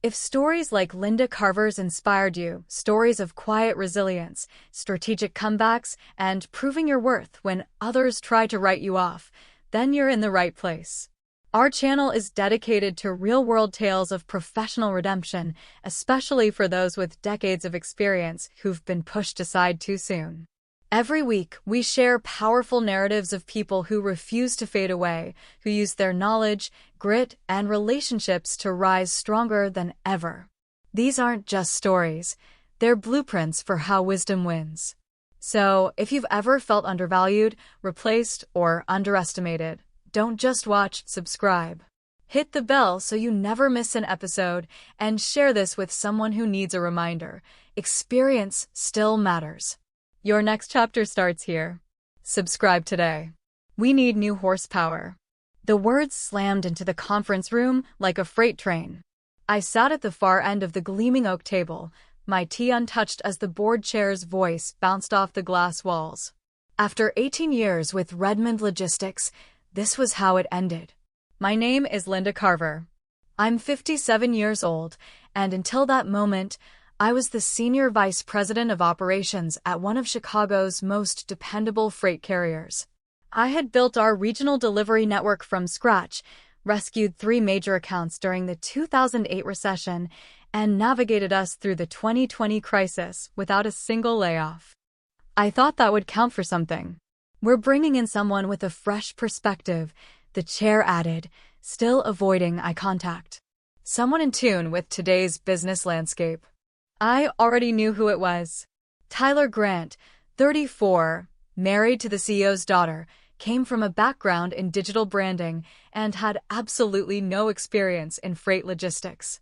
If stories like Linda Carver's inspired you, stories of quiet resilience, strategic comebacks, and proving your worth when others try to write you off, then you're in the right place. Our channel is dedicated to real-world tales of professional redemption, especially for those with decades of experience who've been pushed aside too soon. Every week, we share powerful narratives of people who refuse to fade away, who use their knowledge, grit, and relationships to rise stronger than ever. These aren't just stories, they're blueprints for how wisdom wins. So, if you've ever felt undervalued, replaced, or underestimated, don't just watch, subscribe. Hit the bell so you never miss an episode, and share this with someone who needs a reminder. Experience still matters. Your next chapter starts here. Subscribe today. We need new horsepower. The words slammed into the conference room like a freight train. I sat at the far end of the gleaming oak table, my tea untouched as the board chair's voice bounced off the glass walls. After 18 years with Redmond Logistics, this was how it ended. My name is Linda Carver. I'm 57 years old, and until that moment, I was the Senior Vice President of Operations at one of Chicago's most dependable freight carriers. I had built our regional delivery network from scratch, rescued 3 major accounts during the 2008 recession, and navigated us through the 2020 crisis without a single layoff. I thought that would count for something. We're bringing in someone with a fresh perspective, the chair added, still avoiding eye contact. Someone in tune with today's business landscape. I already knew who it was. Tyler Grant, 34, married to the CEO's daughter, came from a background in digital branding and had absolutely no experience in freight logistics.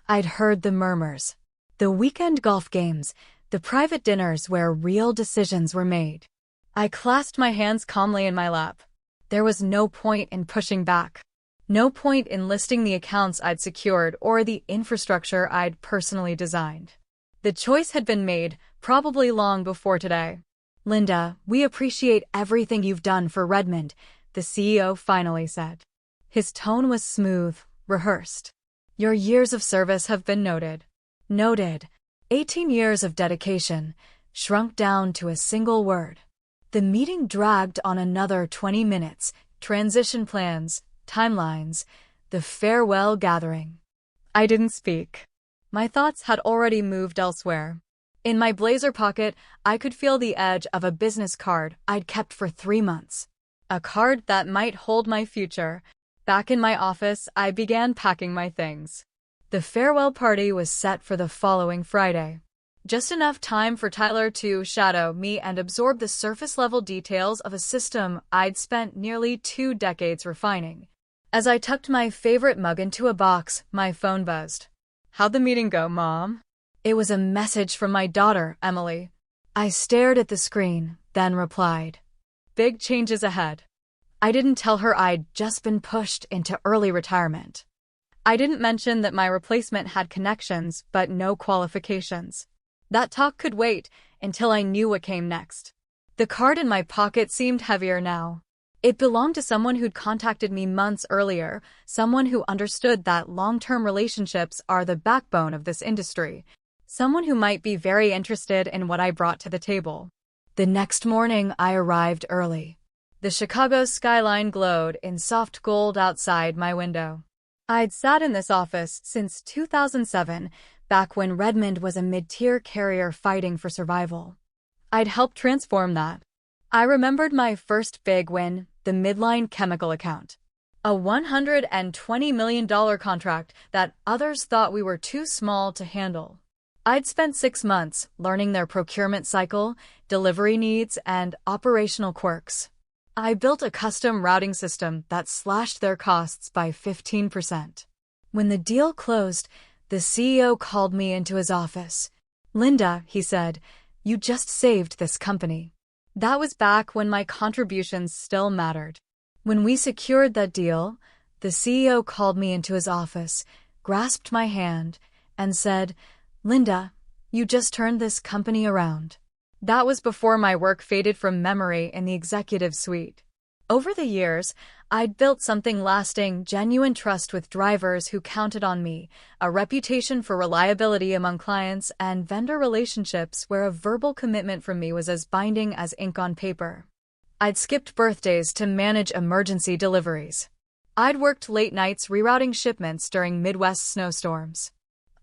I'd heard the murmurs, the weekend golf games, the private dinners where real decisions were made. I clasped my hands calmly in my lap. There was no point in pushing back. No point in listing the accounts I'd secured or the infrastructure I'd personally designed. The choice had been made, probably long before today. Linda, we appreciate everything you've done for Redmond, the CEO finally said. His tone was smooth, rehearsed. Your years of service have been noted. Noted. 18 years of dedication, shrunk down to a single word. The meeting dragged on another 20 minutes, transition plans, timelines, the farewell gathering. I didn't speak. My thoughts had already moved elsewhere. In my blazer pocket, I could feel the edge of a business card I'd kept for 3 months. A card that might hold my future. Back in my office, I began packing my things. The farewell party was set for the following Friday. Just enough time for Tyler to shadow me and absorb the surface-level details of a system I'd spent nearly 2 decades refining. As I tucked my favorite mug into a box, my phone buzzed. How'd the meeting go, Mom? It was a message from my daughter, Emily. I stared at the screen, then replied. Big changes ahead. I didn't tell her I'd just been pushed into early retirement. I didn't mention that my replacement had connections but no qualifications. That talk could wait until I knew what came next. The card in my pocket seemed heavier now. It belonged to someone who'd contacted me months earlier, someone who understood that long-term relationships are the backbone of this industry, someone who might be very interested in what I brought to the table. The next morning, I arrived early. The Chicago skyline glowed in soft gold outside my window. I'd sat in this office since 2007, back when Redmond was a mid-tier carrier fighting for survival. I'd helped transform that. I remembered my first big win, the Midline Chemical account. A $120 million contract that others thought we were too small to handle. I'd spent 6 months learning their procurement cycle, delivery needs, and operational quirks. I built a custom routing system that slashed their costs by 15%. When the deal closed, the CEO called me into his office. Linda, he said, you just saved this company. That was back when my contributions still mattered. When we secured that deal, the CEO called me into his office, grasped my hand, and said, Linda, you just turned this company around. That was before my work faded from memory in the executive suite. Over the years, I'd built something lasting, genuine trust with drivers who counted on me, a reputation for reliability among clients, and vendor relationships where a verbal commitment from me was as binding as ink on paper. I'd skipped birthdays to manage emergency deliveries. I'd worked late nights rerouting shipments during Midwest snowstorms.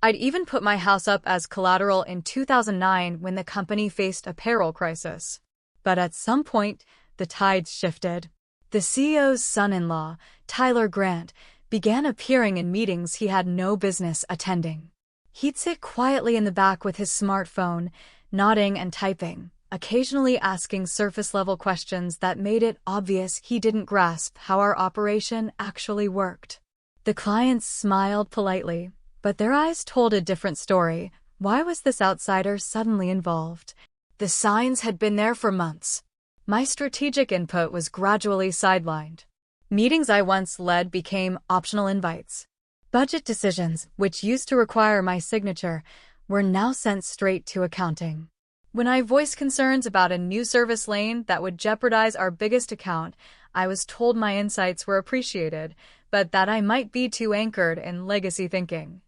I'd even put my house up as collateral in 2009 when the company faced a payroll crisis. But at some point, the tides shifted. The CEO's son-in-law, Tyler Grant, began appearing in meetings he had no business attending. He'd sit quietly in the back with his smartphone, nodding and typing, occasionally asking surface-level questions that made it obvious he didn't grasp how our operation actually worked. The clients smiled politely, but their eyes told a different story. Why was this outsider suddenly involved? The signs had been there for months. My strategic input was gradually sidelined. Meetings I once led became optional invites. Budget decisions, which used to require my signature, were now sent straight to accounting. When I voiced concerns about a new service lane that would jeopardize our biggest account, I was told my insights were appreciated, but that I might be too anchored in legacy thinking.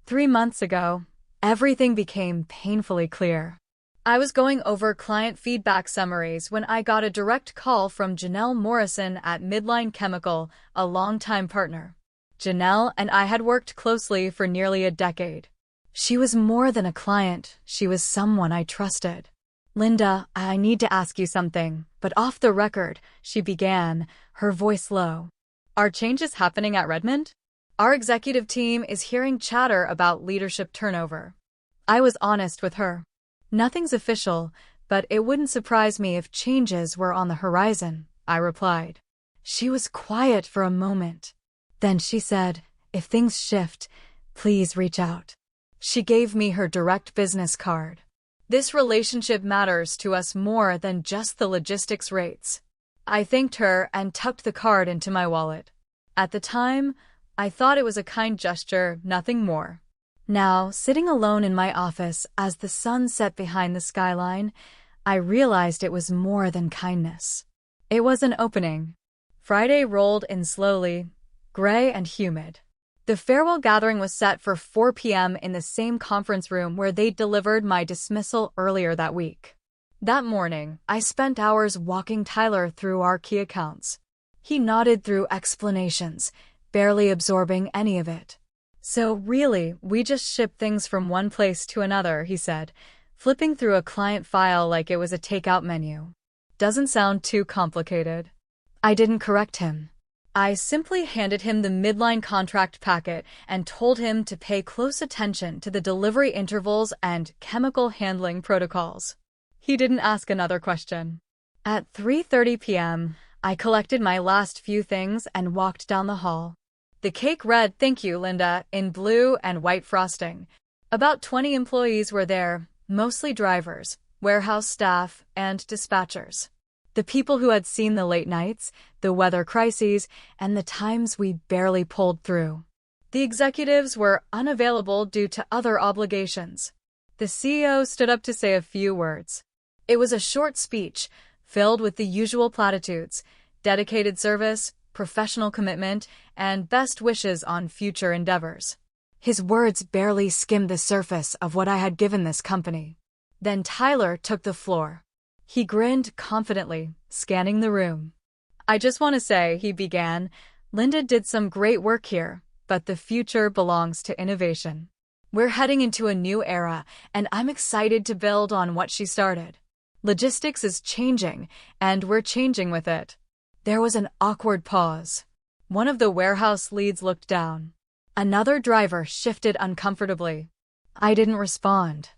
3 months ago, everything became painfully clear. I was going over client feedback summaries when I got a direct call from Janelle Morrison at Midline Chemical, a longtime partner. Janelle and I had worked closely for nearly a decade. She was more than a client, she was someone I trusted. "Linda, I need to ask you something, but off the record," she began, her voice low. "Are changes happening at Redmond? Our executive team is hearing chatter about leadership turnover." I was honest with her. "Nothing's official, but it wouldn't surprise me if changes were on the horizon," I replied. She was quiet for a moment. Then she said, "If things shift, please reach out." She gave me her direct business card. "This relationship matters to us more than just the logistics rates." I thanked her and tucked the card into my wallet. At the time, I thought it was a kind gesture, nothing more. Now, sitting alone in my office as the sun set behind the skyline, I realized it was more than kindness. It was an opening. Friday rolled in slowly, gray and humid. The farewell gathering was set for 4 p.m. in the same conference room where they'd delivered my dismissal earlier that week. That morning, I spent hours walking Tyler through our key accounts. He nodded through explanations, barely absorbing any of it. "So really, we just ship things from one place to another," he said, flipping through a client file like it was a takeout menu. "Doesn't sound too complicated." I didn't correct him. I simply handed him the Midline contract packet and told him to pay close attention to the delivery intervals and chemical handling protocols. He didn't ask another question. At 3:30 p.m., I collected my last few things and walked down the hall. The cake read, "Thank you, Linda," in blue and white frosting. About 20 employees were there, mostly drivers, warehouse staff, and dispatchers. The people who had seen the late nights, the weather crises, and the times we barely pulled through. The executives were unavailable due to other obligations. The CEO stood up to say a few words. It was a short speech, filled with the usual platitudes: dedicated service, professional commitment, and best wishes on future endeavors. His words barely skimmed the surface of what I had given this company. Then Tyler took the floor. He grinned confidently, scanning the room. "I just want to say," he began, "Linda did some great work here, but the future belongs to innovation. We're heading into a new era, and I'm excited to build on what she started. Logistics is changing, and we're changing with it." There was an awkward pause. One of the warehouse leads looked down. Another driver shifted uncomfortably. I didn't respond.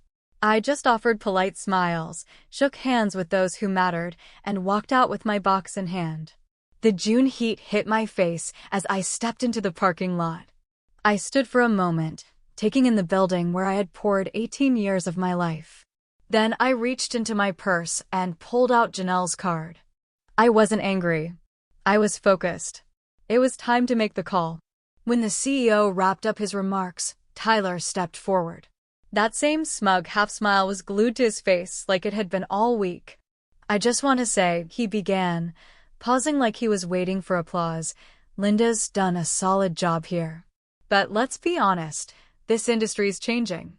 I just offered polite smiles, shook hands with those who mattered, and walked out with my box in hand. The June heat hit my face as I stepped into the parking lot. I stood for a moment, taking in the building where I had poured 18 years of my life. Then I reached into my purse and pulled out Janelle's card. I wasn't angry. I was focused. It was time to make the call. When the CEO wrapped up his remarks, Tyler stepped forward. That same smug half-smile was glued to his face like it had been all week. "I just want to say," he began, pausing like he was waiting for applause. Linda's done a solid job here. But let's be honest, this industry's changing.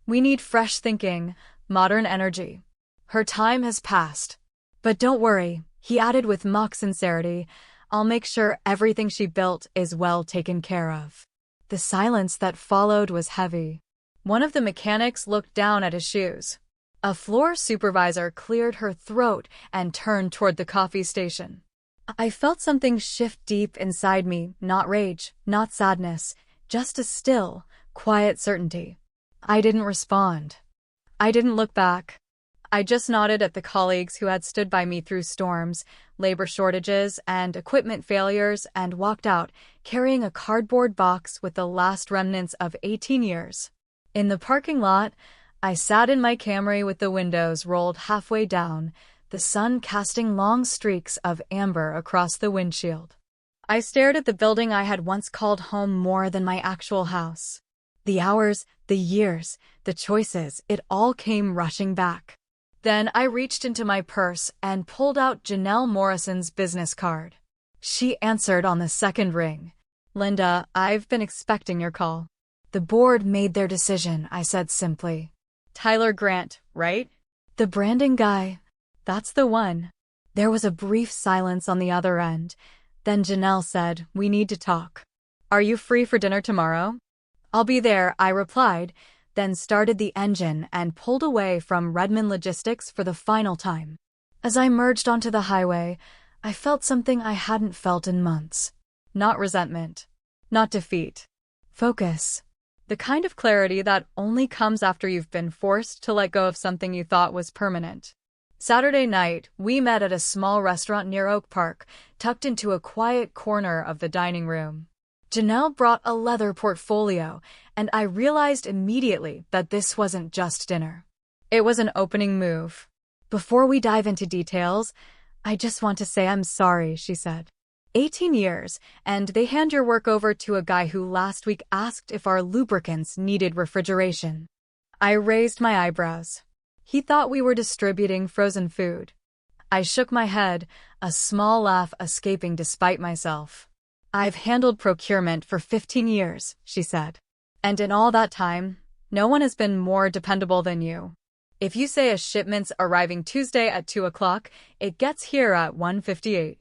We need fresh thinking, modern energy. Her time has passed. But don't worry, he added with mock sincerity, I'll make sure everything she built is well taken care of. The silence that followed was heavy. One of the mechanics looked down at his shoes. A floor supervisor cleared her throat and turned toward the coffee station. I felt something shift deep inside me, not rage, not sadness, just a still, quiet certainty. I didn't respond. I didn't look back. I just nodded at the colleagues who had stood by me through storms, labor shortages, and equipment failures, and walked out, carrying a cardboard box with the last remnants of 18 years. In the parking lot, I sat in my Camry with the windows rolled halfway down, the sun casting long streaks of amber across the windshield. I stared at the building I had once called home more than my actual house. The hours, the years, the choices, it all came rushing back. Then I reached into my purse and pulled out Janelle Morrison's business card. She answered on the second ring. Linda, I've been expecting your call. The board made their decision, I said simply. Tyler Grant, right? The branding guy. That's the one. There was a brief silence on the other end. Then Janelle said, we need to talk. Are you free for dinner tomorrow? I'll be there, I replied, then started the engine and pulled away from Redmond Logistics for the final time. As I merged onto the highway, I felt something I hadn't felt in months. Not resentment. Not defeat. Focus. The kind of clarity that only comes after you've been forced to let go of something you thought was permanent. Saturday night, we met at a small restaurant near Oak Park, tucked into a quiet corner of the dining room. Janelle brought a leather portfolio, and I realized immediately that this wasn't just dinner. It was an opening move. Before we dive into details, I just want to say I'm sorry, she said. 18 years, and they hand your work over to a guy who last week asked if our lubricants needed refrigeration. I raised my eyebrows. He thought we were distributing frozen food. I shook my head, a small laugh escaping despite myself. I've handled procurement for 15 years, she said. And in all that time, no one has been more dependable than you. If you say a shipment's arriving Tuesday at 2 o'clock, it gets here at 1:58.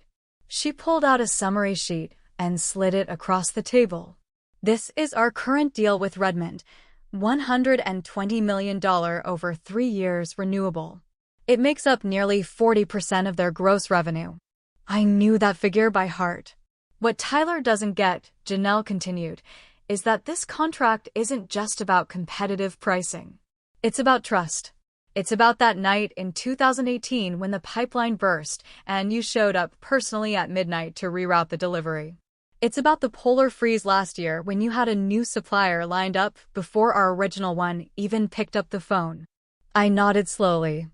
She pulled out a summary sheet and slid it across the table. This is our current deal with Redmond, $120 million over 3 years renewable. It makes up nearly 40% of their gross revenue. I knew that figure by heart. What Tyler doesn't get, Janelle continued, is that this contract isn't just about competitive pricing. It's about trust. It's about that night in 2018 when the pipeline burst and you showed up personally at midnight to reroute the delivery. It's about the polar freeze last year when you had a new supplier lined up before our original one even picked up the phone. I nodded slowly.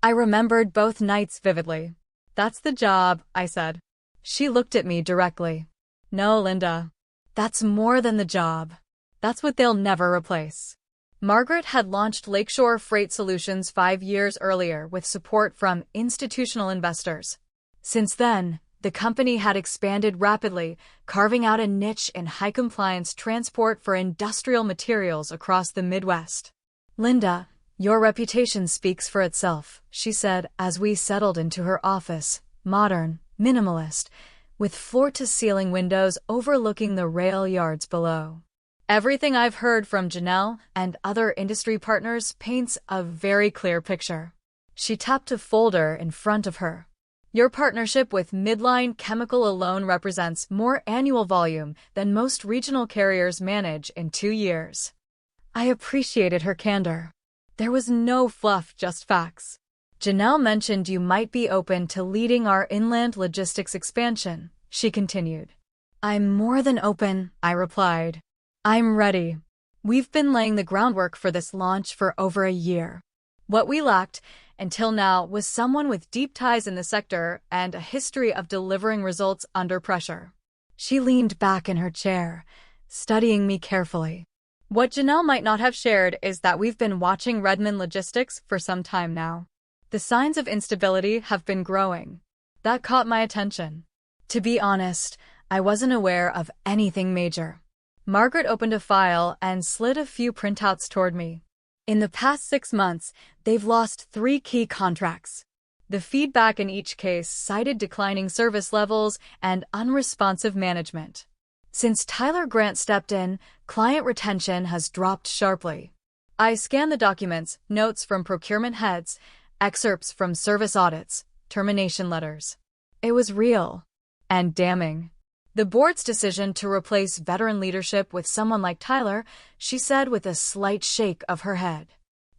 I remembered both nights vividly. That's the job, I said. She looked at me directly. No, Linda. That's more than the job. That's what they'll never replace. Margaret had launched Lakeshore Freight Solutions 5 years earlier with support from institutional investors. Since then, the company had expanded rapidly, carving out a niche in high-compliance transport for industrial materials across the Midwest. Linda, your reputation speaks for itself, she said as we settled into her office, modern, minimalist, with floor-to-ceiling windows overlooking the rail yards below. Everything I've heard from Janelle and other industry partners paints a very clear picture. She tapped a folder in front of her. Your partnership with Midline Chemical alone represents more annual volume than most regional carriers manage in 2 years. I appreciated her candor. There was no fluff, just facts. Janelle mentioned you might be open to leading our inland logistics expansion, she continued. I'm more than open, I replied. I'm ready. We've been laying the groundwork for this launch for over a year. What we lacked, until now, was someone with deep ties in the sector and a history of delivering results under pressure. She leaned back in her chair, studying me carefully. What Janelle might not have shared is that we've been watching Redmond Logistics for some time now. The signs of instability have been growing. That caught my attention. To be honest, I wasn't aware of anything major. Margaret opened a file and slid a few printouts toward me. In the past 6 months, they've lost 3 key contracts. The feedback in each case cited declining service levels and unresponsive management. Since Tyler Grant stepped in, client retention has dropped sharply. I scanned the documents, notes from procurement heads, excerpts from service audits, termination letters. It was real and damning. The board's decision to replace veteran leadership with someone like Tyler, she said with a slight shake of her head.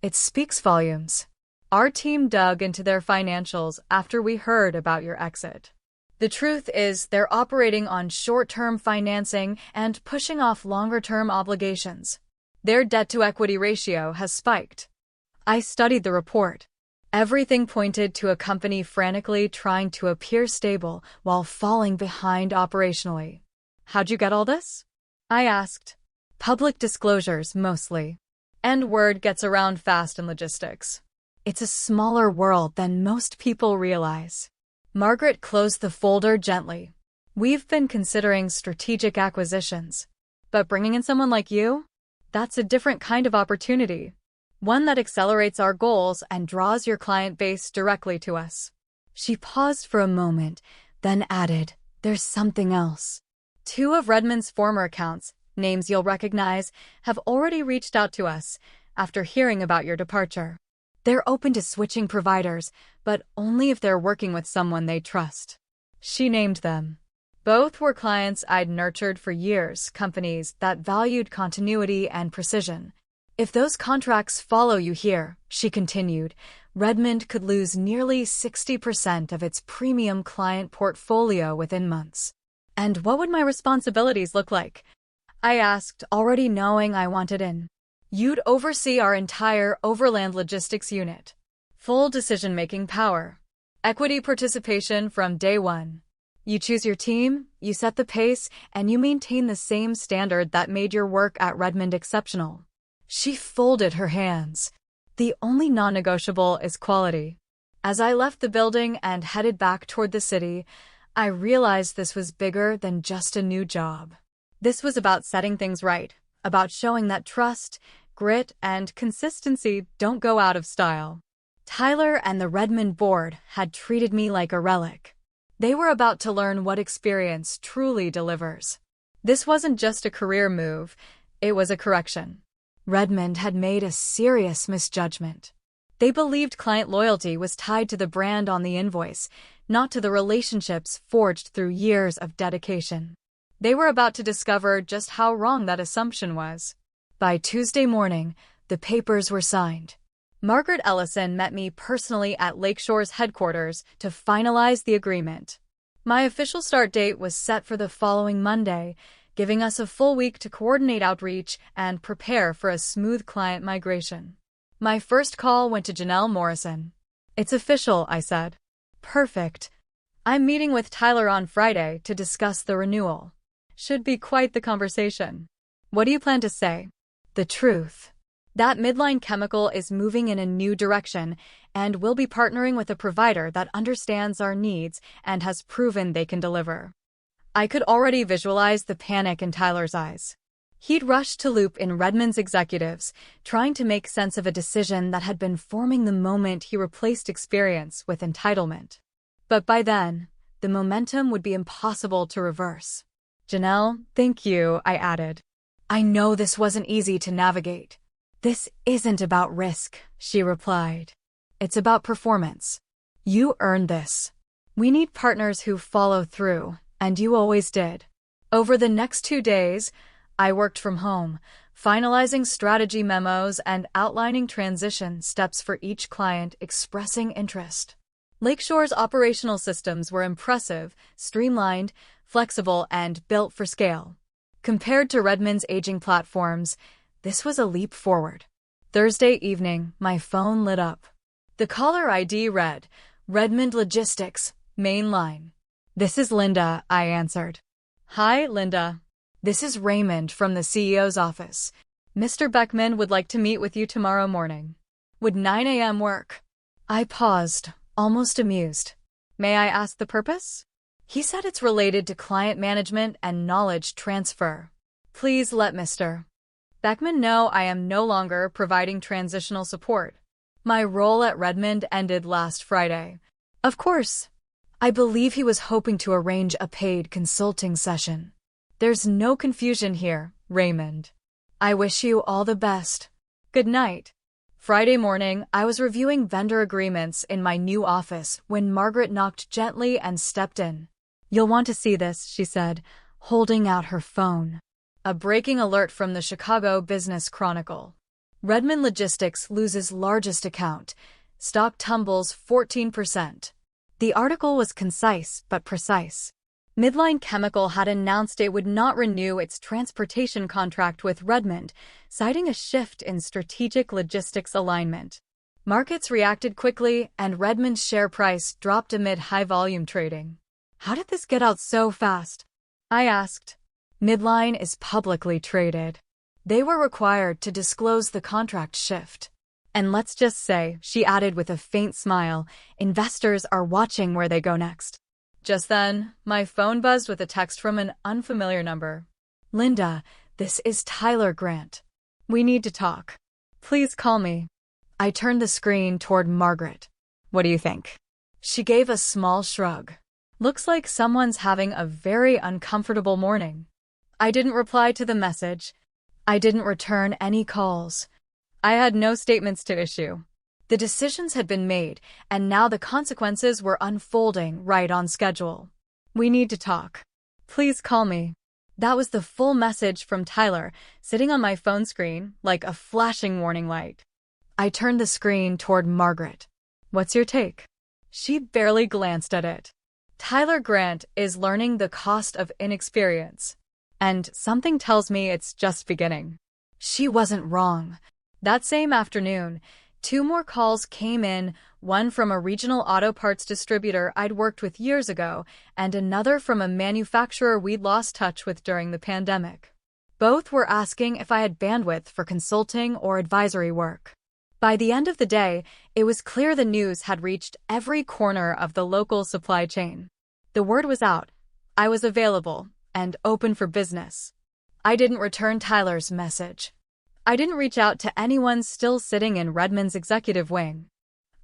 It speaks volumes. Our team dug into their financials after we heard about your exit. The truth is they're operating on short-term financing and pushing off longer-term obligations. Their debt-to-equity ratio has spiked. I studied the report. Everything pointed to a company frantically trying to appear stable while falling behind operationally. How'd you get all this? I asked. Public disclosures, mostly. And word gets around fast in logistics. It's a smaller world than most people realize. Margaret closed the folder gently. We've been considering strategic acquisitions. But bringing in someone like you? That's a different kind of opportunity. One that accelerates our goals and draws your client base directly to us. She paused for a moment, then added, there's something else. 2 of Redmond's former accounts, names you'll recognize, have already reached out to us after hearing about your departure. They're open to switching providers, but only if they're working with someone they trust. She named them. Both were clients I'd nurtured for years, companies that valued continuity and precision. If those contracts follow you here, she continued, Redmond could lose nearly 60% of its premium client portfolio within months. And what would my responsibilities look like? I asked, already knowing I wanted in. You'd oversee our entire overland logistics unit. Full decision-making power. Equity participation from day one. You choose your team, you set the pace, and you maintain the same standard that made your work at Redmond exceptional. She folded her hands. The only non-negotiable is quality. As I left the building and headed back toward the city, I realized this was bigger than just a new job. This was about setting things right, about showing that trust, grit, and consistency don't go out of style. Tyler and the Redmond board had treated me like a relic. They were about to learn what experience truly delivers. This wasn't just a career move, it was a correction. Redmond had made a serious misjudgment. They believed client loyalty was tied to the brand on the invoice, not to the relationships forged through years of dedication. They were about to discover just how wrong that assumption was. By Tuesday morning, the papers were signed. Margaret Ellison met me personally at Lakeshore's headquarters to finalize the agreement. My official start date was set for the following Monday, giving us a full week to coordinate outreach and prepare for a smooth client migration. My first call went to Janelle Morrison. It's official, I said. Perfect. I'm meeting with Tyler on Friday to discuss the renewal. Should be quite the conversation. What do you plan to say? The truth. That Midline Chemical is moving in a new direction, and we'll be partnering with a provider that understands our needs and has proven they can deliver. I could already visualize the panic in Tyler's eyes. He'd rushed to loop in Redmond's executives, trying to make sense of a decision that had been forming the moment he replaced experience with entitlement. But by then, the momentum would be impossible to reverse. Janelle, thank you, I added. I know this wasn't easy to navigate. This isn't about risk, she replied. It's about performance. You earned this. We need partners who follow through, and you always did. Over the next 2 days, I worked from home, finalizing strategy memos and outlining transition steps for each client expressing interest. Lakeshore's operational systems were impressive, streamlined, flexible, and built for scale. Compared to Redmond's aging platforms, this was a leap forward. Thursday evening, my phone lit up. The caller ID read, Redmond Logistics, main line. This is Linda, I answered. Hi, Linda. This is Raymond from the CEO's office. Mr. Beckman would like to meet with you tomorrow morning. Would 9 a.m. work? I paused, almost amused. May I ask the purpose? He said it's related to client management and knowledge transfer. Please let Mr. Beckman know I am no longer providing transitional support. My role at Redmond ended last Friday. Of course. I believe he was hoping to arrange a paid consulting session. There's no confusion here, Raymond. I wish you all the best. Good night. Friday morning, I was reviewing vendor agreements in my new office when Margaret knocked gently and stepped in. You'll want to see this, she said, holding out her phone. A breaking alert from the Chicago Business Chronicle. Redmond Logistics loses largest account. Stock tumbles 14%. The article was concise but precise. Midline Chemical had announced it would not renew its transportation contract with Redmond, citing a shift in strategic logistics alignment. Markets reacted quickly, and Redmond's share price dropped amid high-volume trading. How did this get out so fast? I asked. Midline is publicly traded. They were required to disclose the contract shift. And let's just say, she added with a faint smile, investors are watching where they go next. Just then, my phone buzzed with a text from an unfamiliar number. Linda, this is Tyler Grant. We need to talk. Please call me. I turned the screen toward Margaret. What do you think? She gave a small shrug. Looks like someone's having a very uncomfortable morning. I didn't reply to the message. I didn't return any calls. I had no statements to issue. The decisions had been made, and now the consequences were unfolding right on schedule. We need to talk. Please call me. That was the full message from Tyler, sitting on my phone screen like a flashing warning light. I turned the screen toward Margaret. What's your take? She barely glanced at it. Tyler Grant is learning the cost of inexperience. And something tells me it's just beginning. She wasn't wrong. That same afternoon, 2 more calls came in, one from a regional auto parts distributor I'd worked with years ago, and another from a manufacturer we'd lost touch with during the pandemic. Both were asking if I had bandwidth for consulting or advisory work. By the end of the day, it was clear the news had reached every corner of the local supply chain. The word was out. I was available and open for business. I didn't return Tyler's message. I didn't reach out to anyone still sitting in Redmond's executive wing.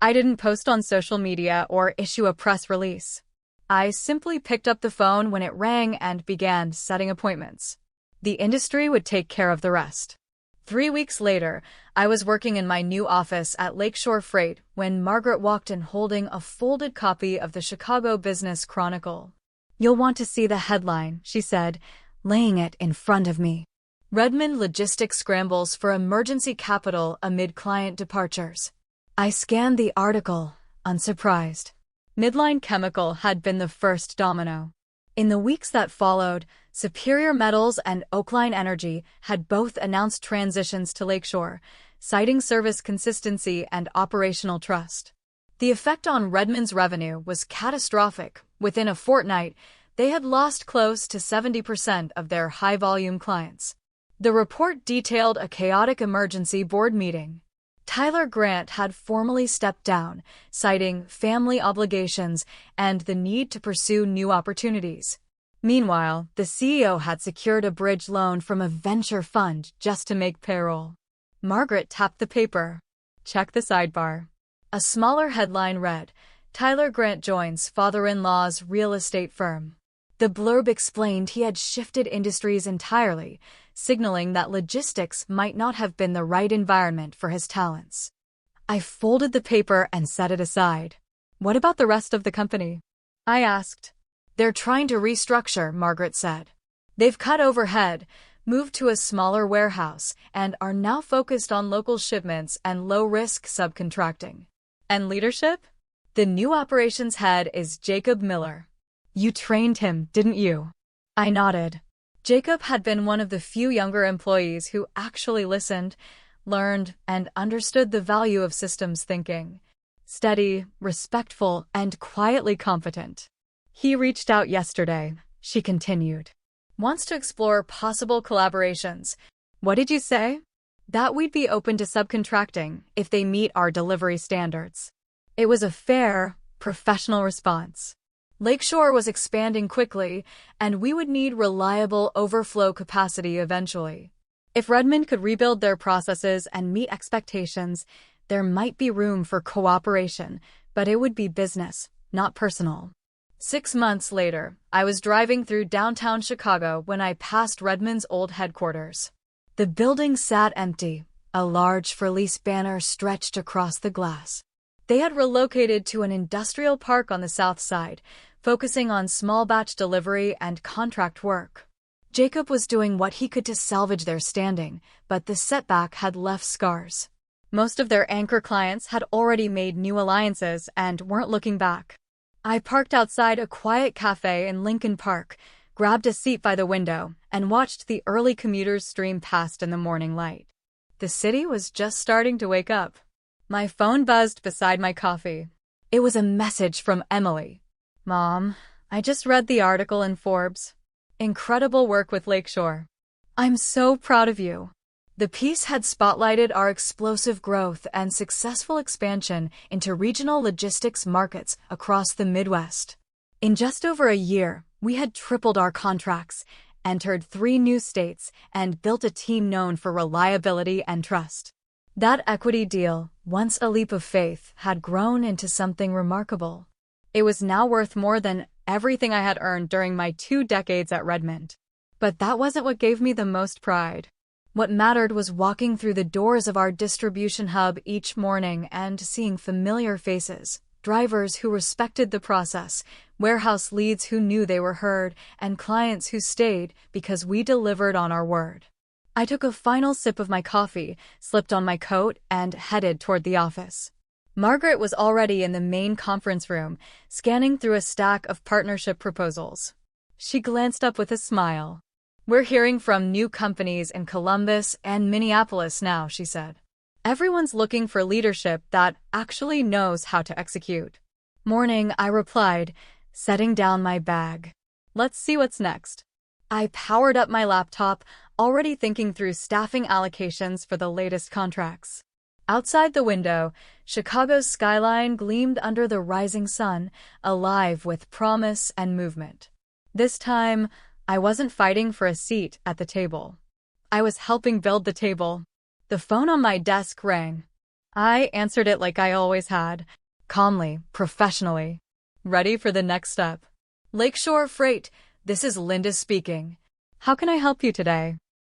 I didn't post on social media or issue a press release. I simply picked up the phone when it rang and began setting appointments. The industry would take care of the rest. 3 weeks later, I was working in my new office at Lakeshore Freight when Margaret walked in holding a folded copy of the Chicago Business Chronicle. You'll want to see the headline, she said, laying it in front of me. Redmond Logistics scrambles for emergency capital amid client departures. I scanned the article, unsurprised. Midline Chemical had been the first domino. In the weeks that followed, Superior Metals and Oakline Energy had both announced transitions to Lakeshore, citing service consistency and operational trust. The effect on Redmond's revenue was catastrophic. Within a fortnight, they had lost close to 70% of their high-volume clients. The report detailed a chaotic emergency board meeting. Tyler Grant had formally stepped down, citing family obligations and the need to pursue new opportunities. Meanwhile, the CEO had secured a bridge loan from a venture fund just to make payroll. Margaret tapped the paper. Check the sidebar. A smaller headline read, Tyler Grant joins father-in-law's real estate firm. The blurb explained he had shifted industries entirely, signaling that logistics might not have been the right environment for his talents. I folded the paper and set it aside. What about the rest of the company? I asked. They're trying to restructure, Margaret said. They've cut overhead, moved to a smaller warehouse, and are now focused on local shipments and low-risk subcontracting. And leadership? The new operations head is Jacob Miller. You trained him, didn't you? I nodded. Jacob had been one of the few younger employees who actually listened, learned, and understood the value of systems thinking. Steady, respectful, and quietly competent. He reached out yesterday, she continued. Wants to explore possible collaborations. What did you say? That we'd be open to subcontracting if they meet our delivery standards. It was a fair, professional response. Lakeshore was expanding quickly, and we would need reliable overflow capacity eventually. If Redmond could rebuild their processes and meet expectations, there might be room for cooperation, but it would be business, not personal. 6 months later, I was driving through downtown Chicago when I passed Redmond's old headquarters. The building sat empty, a large for lease banner stretched across the glass. They had relocated to an industrial park on the south side, focusing on small batch delivery and contract work. Jacob was doing what he could to salvage their standing, but the setback had left scars. Most of their anchor clients had already made new alliances and weren't looking back. I parked outside a quiet cafe in Lincoln Park, grabbed a seat by the window, and watched the early commuters stream past in the morning light. The city was just starting to wake up. My phone buzzed beside my coffee. It was a message from Emily. "Mom, I just read the article in Forbes. Incredible work with Lakeshore. I'm so proud of you." The piece had spotlighted our explosive growth and successful expansion into regional logistics markets across the Midwest. In just over a year, we had tripled our contracts, entered 3 new states, and built a team known for reliability and trust. That equity deal, once a leap of faith, had grown into something remarkable. It was now worth more than everything I had earned during my 2 decades at Redmond. But that wasn't what gave me the most pride. What mattered was walking through the doors of our distribution hub each morning and seeing familiar faces, drivers who respected the process, warehouse leads who knew they were heard, and clients who stayed because we delivered on our word. I took a final sip of my coffee, slipped on my coat, and headed toward the office. Margaret was already in the main conference room, scanning through a stack of partnership proposals. She glanced up with a smile. "We're hearing from new companies in Columbus and Minneapolis now," she said. "Everyone's looking for leadership that actually knows how to execute." "Morning," I replied, setting down my bag. "Let's see what's next." I powered up my laptop, already thinking through staffing allocations for the latest contracts. Outside the window, Chicago's skyline gleamed under the rising sun, alive with promise and movement. This time, I wasn't fighting for a seat at the table. I was helping build the table. The phone on my desk rang. I answered it like I always had, calmly, professionally. Ready for the next step. "Lakeshore Freight, this is Linda speaking. How can I help you today?"